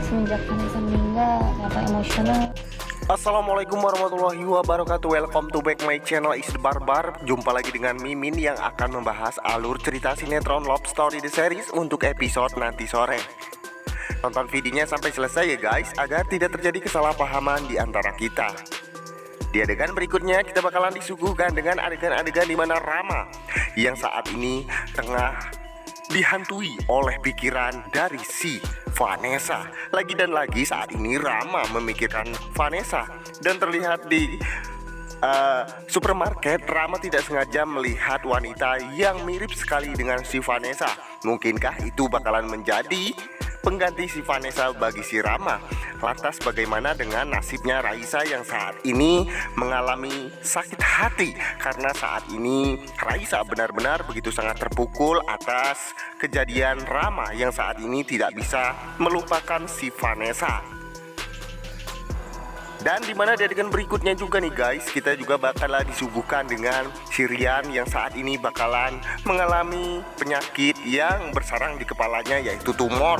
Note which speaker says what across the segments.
Speaker 1: semenjak Vanessa meninggal, kenapa emosional.
Speaker 2: Assalamualaikum warahmatullahi wabarakatuh. Welcome to back my channel Is The Barbar. Jumpa lagi dengan Mimin yang akan membahas alur cerita sinetron Love Story The Series untuk episode nanti sore. Tonton videonya sampai selesai ya guys, agar tidak terjadi kesalahpahaman di antara kita. Di adegan berikutnya kita bakalan disuguhkan dengan adegan-adegan di mana Rama yang saat ini tengah dihantui oleh pikiran dari si Vanessa. Lagi dan lagi saat ini Rama memikirkan Vanessa, dan terlihat di supermarket Rama tidak sengaja melihat wanita yang mirip sekali dengan si Vanessa. Mungkinkah itu bakalan menjadi pengganti si Vanessa bagi si Rama? Lantas bagaimana dengan nasibnya Raisa yang saat ini mengalami sakit hati? Karena saat ini Raisa benar-benar begitu sangat terpukul atas kejadian Rama yang saat ini tidak bisa melupakan si Vanessa. Dan dimana di adegan berikutnya juga nih guys, kita juga bakalan disuguhkan dengan si Rian yang saat ini bakalan mengalami penyakit yang bersarang di kepalanya, yaitu tumor,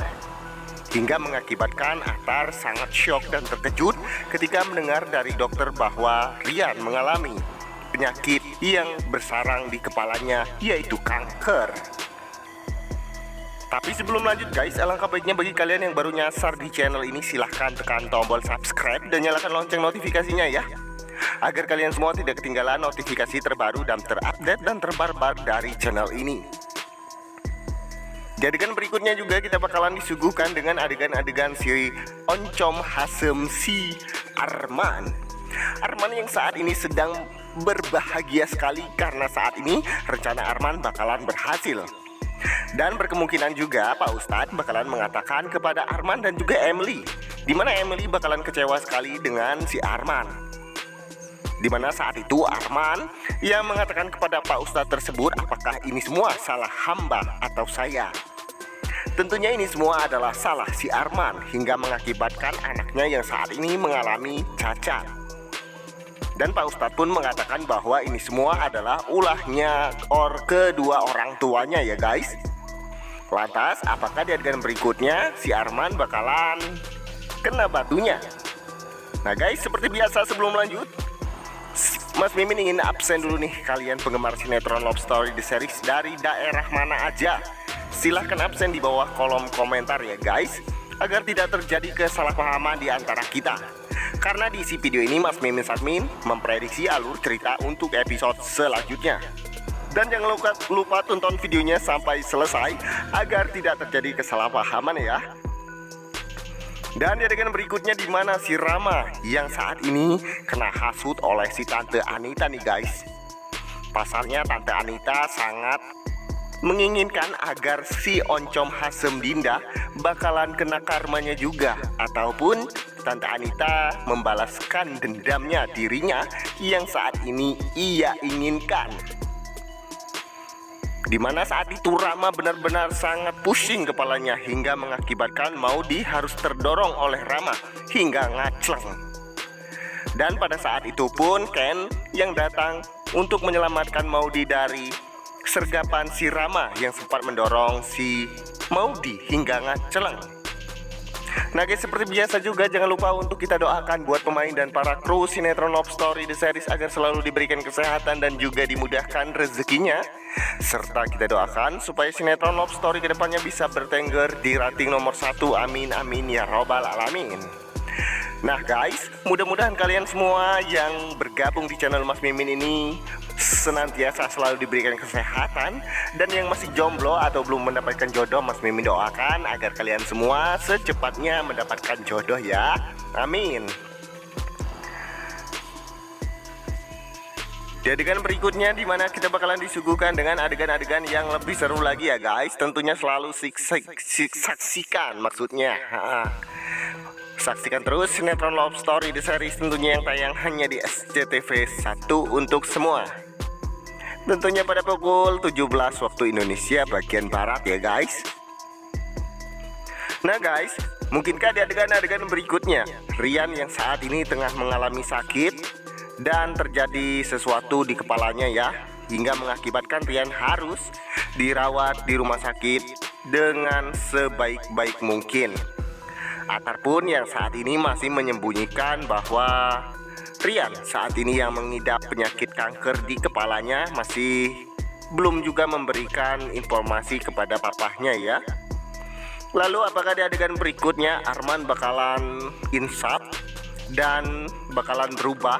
Speaker 2: hingga mengakibatkan Atar sangat syok dan terkejut ketika mendengar dari dokter bahwa Rian mengalami penyakit yang bersarang di kepalanya, yaitu kanker. Tapi sebelum lanjut guys, alangkah baiknya bagi kalian yang baru nyasar di channel ini, silahkan tekan tombol subscribe dan nyalakan lonceng notifikasinya ya, agar kalian semua tidak ketinggalan notifikasi terbaru dan terupdate dan terbarbar dari channel ini. Di adegan berikutnya juga kita bakalan disuguhkan dengan adegan-adegan si Oncom Hasem si Arman. Arman yang saat ini sedang berbahagia sekali karena saat ini rencana Arman bakalan berhasil. Dan berkemungkinan juga Pak Ustadz bakalan mengatakan kepada Arman dan juga Emily, dimana Emily bakalan kecewa sekali dengan si Arman. Dimana saat itu Arman yang mengatakan kepada Pak Ustadz tersebut, apakah ini semua salah hamba atau saya? Tentunya ini semua adalah salah si Arman hingga mengakibatkan anaknya yang saat ini mengalami cacat. Dan Pak Ustadz pun mengatakan bahwa ini semua adalah ulahnya kedua orang tuanya ya guys. Lantas apakah di adegan berikutnya si Arman bakalan kena batunya? Nah guys, seperti biasa sebelum lanjut, Mas Mimin ingin absen dulu nih, kalian penggemar sinetron Love Story The Series dari daerah mana aja, silahkan absen di bawah kolom komentar ya guys, agar tidak terjadi kesalahpahaman di antara kita. Karena di isi video ini Mas Mimin Admin memprediksi alur cerita untuk episode selanjutnya. Dan jangan lupa tonton videonya sampai selesai agar tidak terjadi kesalahpahaman ya. Dan di adegan berikutnya di mana si Rama yang saat ini kena hasut oleh si Tante Anita nih guys. Pasalnya Tante Anita sangat menginginkan agar si Oncom Hasem Dinda bakalan kena karmanya juga, ataupun Tante Anita membalaskan dendamnya dirinya yang saat ini ia inginkan. Dimana saat itu Rama benar-benar sangat pusing kepalanya hingga mengakibatkan Maudi harus terdorong oleh Rama hingga ngacleng. Dan pada saat itu pun Ken yang datang untuk menyelamatkan Maudi dari sergapan si Rama yang sempat mendorong si Maudi hingga ngacleng. Nah guys, seperti biasa juga jangan lupa untuk kita doakan buat pemain dan para kru sinetron Love Story The Series agar selalu diberikan kesehatan dan juga dimudahkan rezekinya. Serta kita doakan supaya sinetron Love Story kedepannya bisa bertengger di rating nomor 1. Amin amin ya robbal alamin. Nah guys, mudah-mudahan kalian semua yang bergabung di channel Mas Mimin ini senantiasa selalu diberikan kesehatan. Dan yang masih jomblo atau belum mendapatkan jodoh, Mas Mimin doakan agar kalian semua secepatnya mendapatkan jodoh ya. Amin. Di adegan berikutnya dimana kita bakalan disuguhkan dengan adegan-adegan yang lebih seru lagi ya guys. Tentunya selalu saksikan maksudnya. Saksikan terus sinetron Love Story The Series tentunya yang tayang hanya di SCTV 1 untuk semua. Tentunya pada pukul 17 waktu Indonesia bagian Barat ya guys. Nah guys, mungkinkah di adegan-adegan berikutnya Rian yang saat ini tengah mengalami sakit dan terjadi sesuatu di kepalanya ya, hingga mengakibatkan Rian harus dirawat di rumah sakit dengan sebaik-baik mungkin. Atar pun yang saat ini masih menyembunyikan bahwa Rian saat ini yang mengidap penyakit kanker di kepalanya masih belum juga memberikan informasi kepada papahnya ya. Lalu apakah di adegan berikutnya Arman bakalan insaf dan bakalan berubah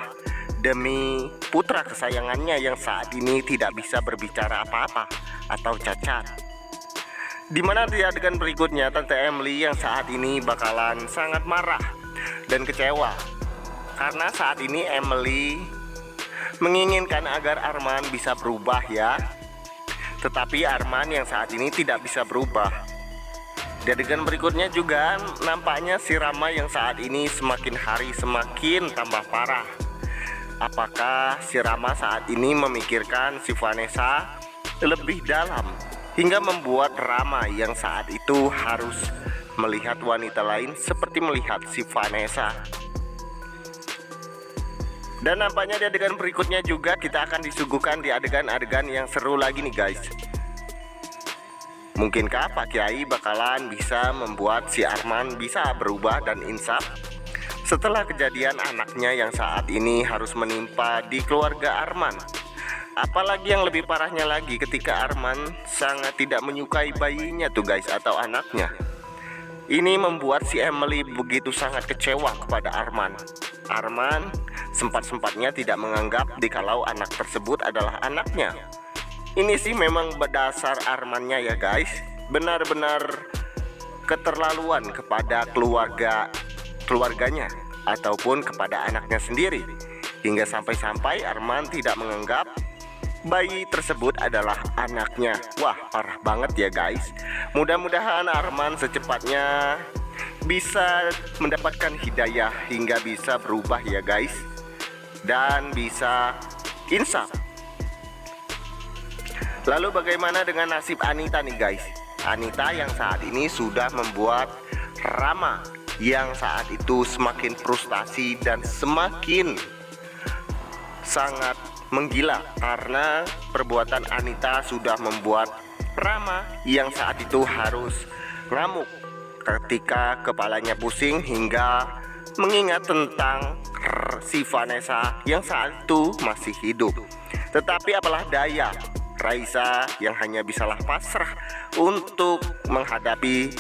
Speaker 2: demi putra kesayangannya yang saat ini tidak bisa berbicara apa-apa atau cacat? Dimana di adegan berikutnya Tante Emily yang saat ini bakalan sangat marah dan kecewa karena saat ini Emily menginginkan agar Arman bisa berubah ya. Tetapi Arman yang saat ini tidak bisa berubah. Di adegan berikutnya juga nampaknya si Rama yang saat ini semakin hari semakin tambah parah. Apakah si Rama saat ini memikirkan si Vanessa lebih dalam hingga membuat Rama yang saat itu harus melihat wanita lain seperti melihat si Vanessa? Dan nampaknya di adegan berikutnya juga kita akan disuguhkan di adegan-adegan yang seru lagi nih guys. Mungkinkah Pak Kiai bakalan bisa membuat si Arman bisa berubah dan insaf setelah kejadian anaknya yang saat ini harus menimpa di keluarga Arman? Apalagi yang lebih parahnya lagi ketika Arman sangat tidak menyukai bayinya tuh guys, atau anaknya. Ini membuat si Emily begitu sangat kecewa kepada Arman. Arman sempat-sempatnya tidak menganggap dikalau anak tersebut adalah anaknya. Ini sih memang berdasar Armannya ya guys, benar-benar keterlaluan kepada keluarganya ataupun kepada anaknya sendiri, hingga sampai-sampai Arman tidak menganggap bayi tersebut adalah anaknya. Wah, parah banget ya guys. Mudah-mudahan Arman secepatnya bisa mendapatkan hidayah hingga bisa berubah ya guys, dan bisa insaf. Lalu bagaimana dengan nasib Anita nih guys? Anita yang saat ini sudah membuat Rama yang saat itu semakin frustasi dan semakin sangat menggila karena perbuatan Anita sudah membuat Rama yang saat itu harus ngamuk ketika kepalanya pusing hingga mengingat tentang si Vanessa yang saat itu masih hidup. Tetapi apalah daya, Raisa yang hanya bisalah pasrah untuk menghadapi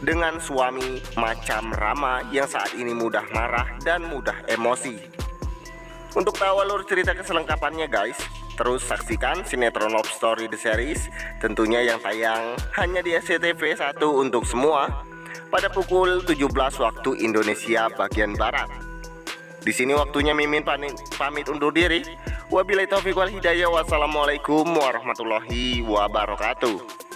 Speaker 2: dengan suami macam Rama yang saat ini mudah marah dan mudah emosi. Untuk tahu alur cerita keselengkapannya guys, terus saksikan sinetron Love Story The Series, tentunya yang tayang hanya di SCTV 1 untuk semua pada pukul 17 waktu Indonesia bagian Barat. Di sini waktunya Mimin pamit undur diri. Wabillahi taufiq wal hidayah. Wassalamualaikum warahmatullahi wabarakatuh.